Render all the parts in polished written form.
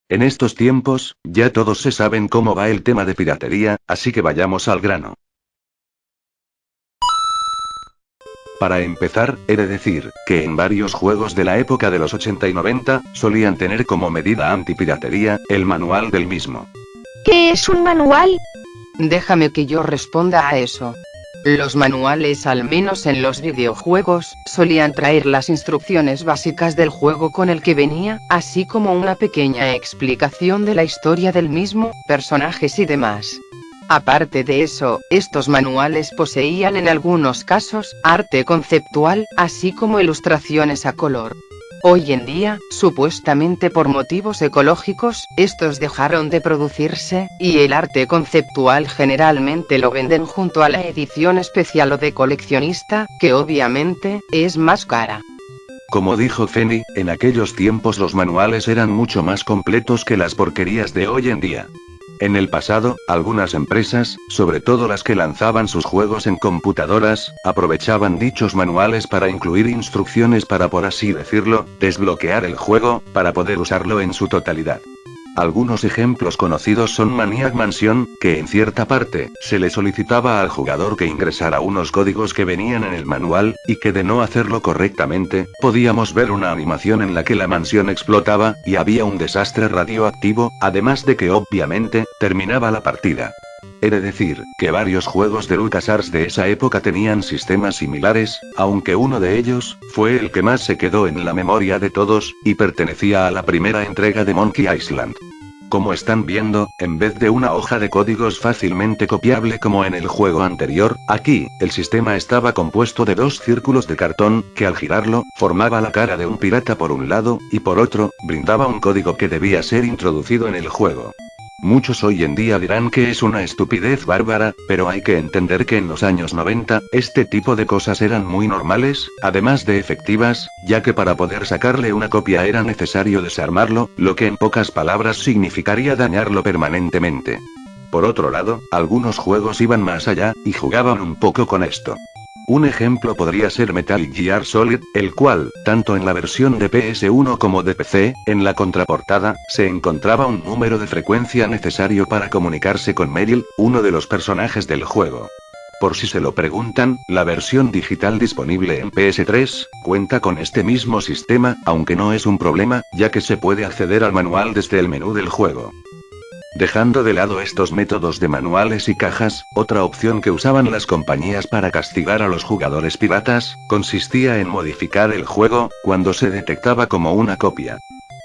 En estos tiempos, ya todos se saben cómo va el tema de piratería, así que vayamos al grano. Para empezar, he de decir, que en varios juegos de la época de los 80 y 90, solían tener como medida antipiratería, el manual del mismo. ¿Qué es un manual? Déjame que yo responda a eso. Los manuales, al menos en los videojuegos, solían traer las instrucciones básicas del juego con el que venía, así como una pequeña explicación de la historia del mismo, personajes y demás. Aparte de eso, estos manuales poseían en algunos casos, arte conceptual, así como ilustraciones a color. Hoy en día, supuestamente por motivos ecológicos, estos dejaron de producirse, y el arte conceptual generalmente lo venden junto a la edición especial o de coleccionista, que obviamente, es más cara. Como dijo Feni, en aquellos tiempos los manuales eran mucho más completos que las porquerías de hoy en día. En el pasado, algunas empresas, sobre todo las que lanzaban sus juegos en computadoras, aprovechaban dichos manuales para incluir instrucciones para, por así decirlo, desbloquear el juego, para poder usarlo en su totalidad. Algunos ejemplos conocidos son Maniac Mansion, que en cierta parte, se le solicitaba al jugador que ingresara unos códigos que venían en el manual, y que de no hacerlo correctamente, podíamos ver una animación en la que la mansión explotaba, y había un desastre radioactivo, además de que obviamente, terminaba la partida. He de decir, que varios juegos de LucasArts de esa época tenían sistemas similares, aunque uno de ellos, fue el que más se quedó en la memoria de todos, y pertenecía a la primera entrega de Monkey Island. Como están viendo, en vez de una hoja de códigos fácilmente copiable como en el juego anterior, aquí, el sistema estaba compuesto de dos círculos de cartón, que al girarlo, formaba la cara de un pirata por un lado, y por otro, brindaba un código que debía ser introducido en el juego. Muchos hoy en día dirán que es una estupidez bárbara, pero hay que entender que en los años 90, este tipo de cosas eran muy normales, además de efectivas, ya que para poder sacarle una copia era necesario desarmarlo, lo que en pocas palabras significaría dañarlo permanentemente. Por otro lado, algunos juegos iban más allá, y jugaban un poco con esto. Un ejemplo podría ser Metal Gear Solid, el cual, tanto en la versión de PS1 como de PC, en la contraportada, se encontraba un número de frecuencia necesario para comunicarse con Meryl, uno de los personajes del juego. Por si se lo preguntan, la versión digital disponible en PS3, cuenta con este mismo sistema, aunque no es un problema, ya que se puede acceder al manual desde el menú del juego. Dejando de lado estos métodos de manuales y cajas, otra opción que usaban las compañías para castigar a los jugadores piratas, consistía en modificar el juego, cuando se detectaba como una copia.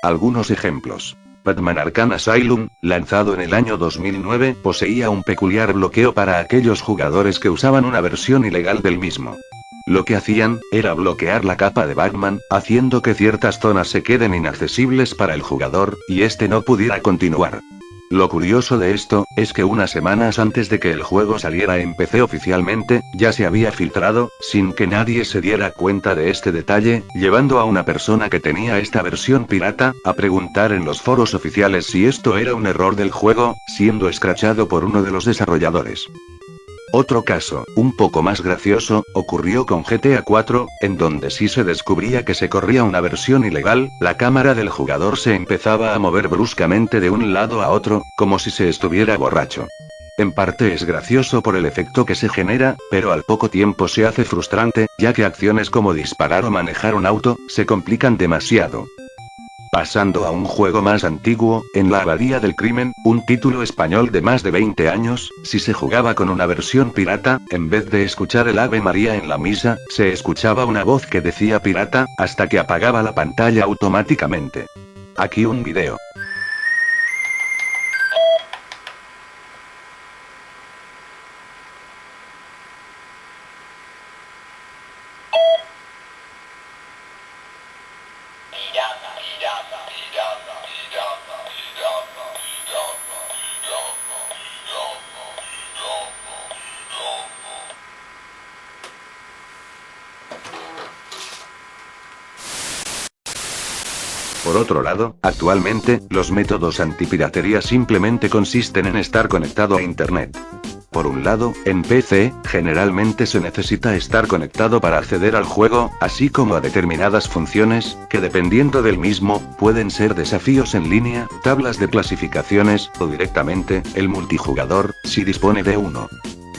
Algunos ejemplos. Batman Arkham Asylum, lanzado en el año 2009, poseía un peculiar bloqueo para aquellos jugadores que usaban una versión ilegal del mismo. Lo que hacían, era bloquear la capa de Batman, haciendo que ciertas zonas se queden inaccesibles para el jugador, y este no pudiera continuar. Lo curioso de esto, es que unas semanas antes de que el juego saliera en PC oficialmente, ya se había filtrado, sin que nadie se diera cuenta de este detalle, llevando a una persona que tenía esta versión pirata, a preguntar en los foros oficiales si esto era un error del juego, siendo escrachado por uno de los desarrolladores. Otro caso, un poco más gracioso, ocurrió con GTA 4, en donde si se descubría que se corría una versión ilegal, la cámara del jugador se empezaba a mover bruscamente de un lado a otro, como si se estuviera borracho. En parte es gracioso por el efecto que se genera, pero al poco tiempo se hace frustrante, ya que acciones como disparar o manejar un auto, se complican demasiado. Pasando a un juego más antiguo, en la Abadía del Crimen, un título español de más de 20 años, si se jugaba con una versión pirata, en vez de escuchar el Ave María en la misa, se escuchaba una voz que decía pirata, hasta que apagaba la pantalla automáticamente. Aquí un video. Por otro lado, actualmente, los métodos antipiratería simplemente consisten en estar conectado a Internet. Por un lado, en PC, generalmente se necesita estar conectado para acceder al juego, así como a determinadas funciones, que dependiendo del mismo, pueden ser desafíos en línea, tablas de clasificaciones, o directamente, el multijugador, si dispone de uno.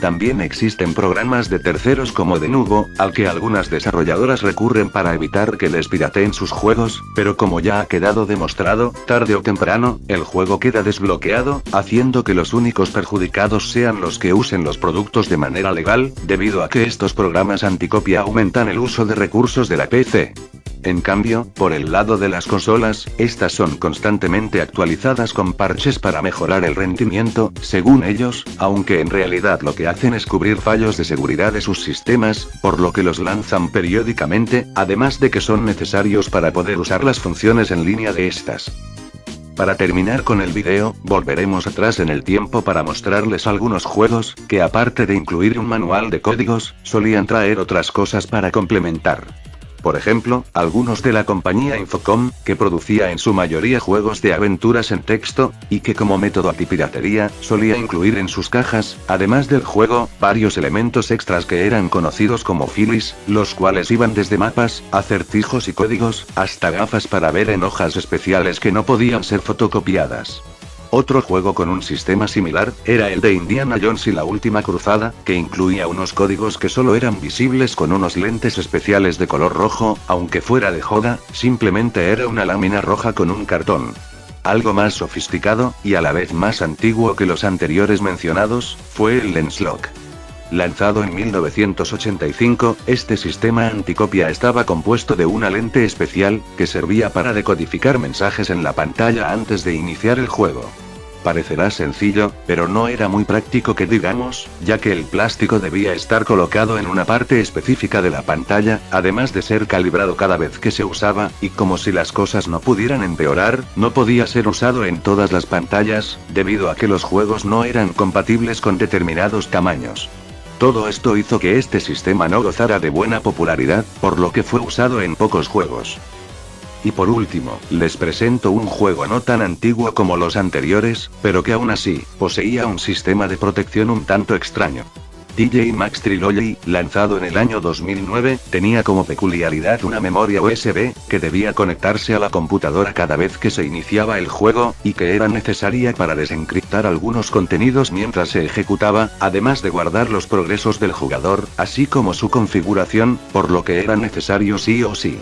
También existen programas de terceros como Denuvo, al que algunas desarrolladoras recurren para evitar que les pirateen sus juegos, pero como ya ha quedado demostrado, tarde o temprano, el juego queda desbloqueado, haciendo que los únicos perjudicados sean los que usen los productos de manera legal, debido a que estos programas anticopia aumentan el uso de recursos de la PC. En cambio, por el lado de las consolas, estas son constantemente actualizadas con parches para mejorar el rendimiento, según ellos, aunque en realidad lo que hacen es cubrir fallos de seguridad de sus sistemas, por lo que los lanzan periódicamente, además de que son necesarios para poder usar las funciones en línea de estas. Para terminar con el video, volveremos atrás en el tiempo para mostrarles algunos juegos, que aparte de incluir un manual de códigos, solían traer otras cosas para complementar. Por ejemplo, algunos de la compañía Infocom, que producía en su mayoría juegos de aventuras en texto, y que como método antipiratería, solía incluir en sus cajas, además del juego, varios elementos extras que eran conocidos como filis, los cuales iban desde mapas, acertijos y códigos, hasta gafas para ver en hojas especiales que no podían ser fotocopiadas. Otro juego con un sistema similar, era el de Indiana Jones y la Última Cruzada, que incluía unos códigos que solo eran visibles con unos lentes especiales de color rojo, aunque fuera de joda, simplemente era una lámina roja con un cartón. Algo más sofisticado, y a la vez más antiguo que los anteriores mencionados, fue el Lenslok. Lanzado en 1985, este sistema anticopia estaba compuesto de una lente especial, que servía para decodificar mensajes en la pantalla antes de iniciar el juego. Parecerá sencillo, pero no era muy práctico que digamos, ya que el plástico debía estar colocado en una parte específica de la pantalla, además de ser calibrado cada vez que se usaba, y como si las cosas no pudieran empeorar, no podía ser usado en todas las pantallas, debido a que los juegos no eran compatibles con determinados tamaños. Todo esto hizo que este sistema no gozara de buena popularidad, por lo que fue usado en pocos juegos. Y por último, les presento un juego no tan antiguo como los anteriores, pero que aún así, poseía un sistema de protección un tanto extraño. TJ Maxx Trilogy, lanzado en el año 2009, tenía como peculiaridad una memoria USB, que debía conectarse a la computadora cada vez que se iniciaba el juego, y que era necesaria para desencriptar algunos contenidos mientras se ejecutaba, además de guardar los progresos del jugador, así como su configuración, por lo que era necesario sí o sí.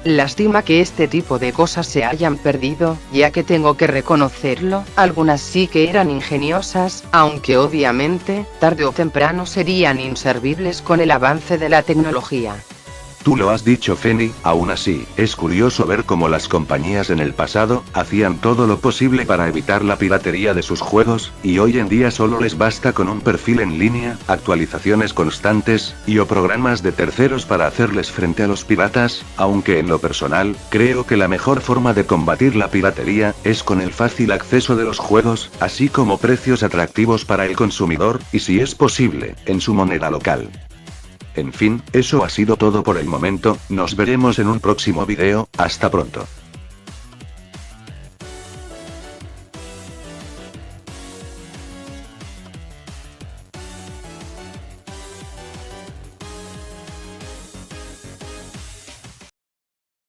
Lástima que este tipo de cosas se hayan perdido, ya que tengo que reconocerlo, algunas sí que eran ingeniosas, aunque obviamente, tarde o temprano serían inservibles con el avance de la tecnología. Tú lo has dicho, Feni, aún así, es curioso ver cómo las compañías en el pasado, hacían todo lo posible para evitar la piratería de sus juegos, y hoy en día solo les basta con un perfil en línea, actualizaciones constantes, o programas de terceros para hacerles frente a los piratas, aunque en lo personal, creo que la mejor forma de combatir la piratería, es con el fácil acceso de los juegos, así como precios atractivos para el consumidor, y si es posible, en su moneda local. En fin, eso ha sido todo por el momento, nos veremos en un próximo video, hasta pronto.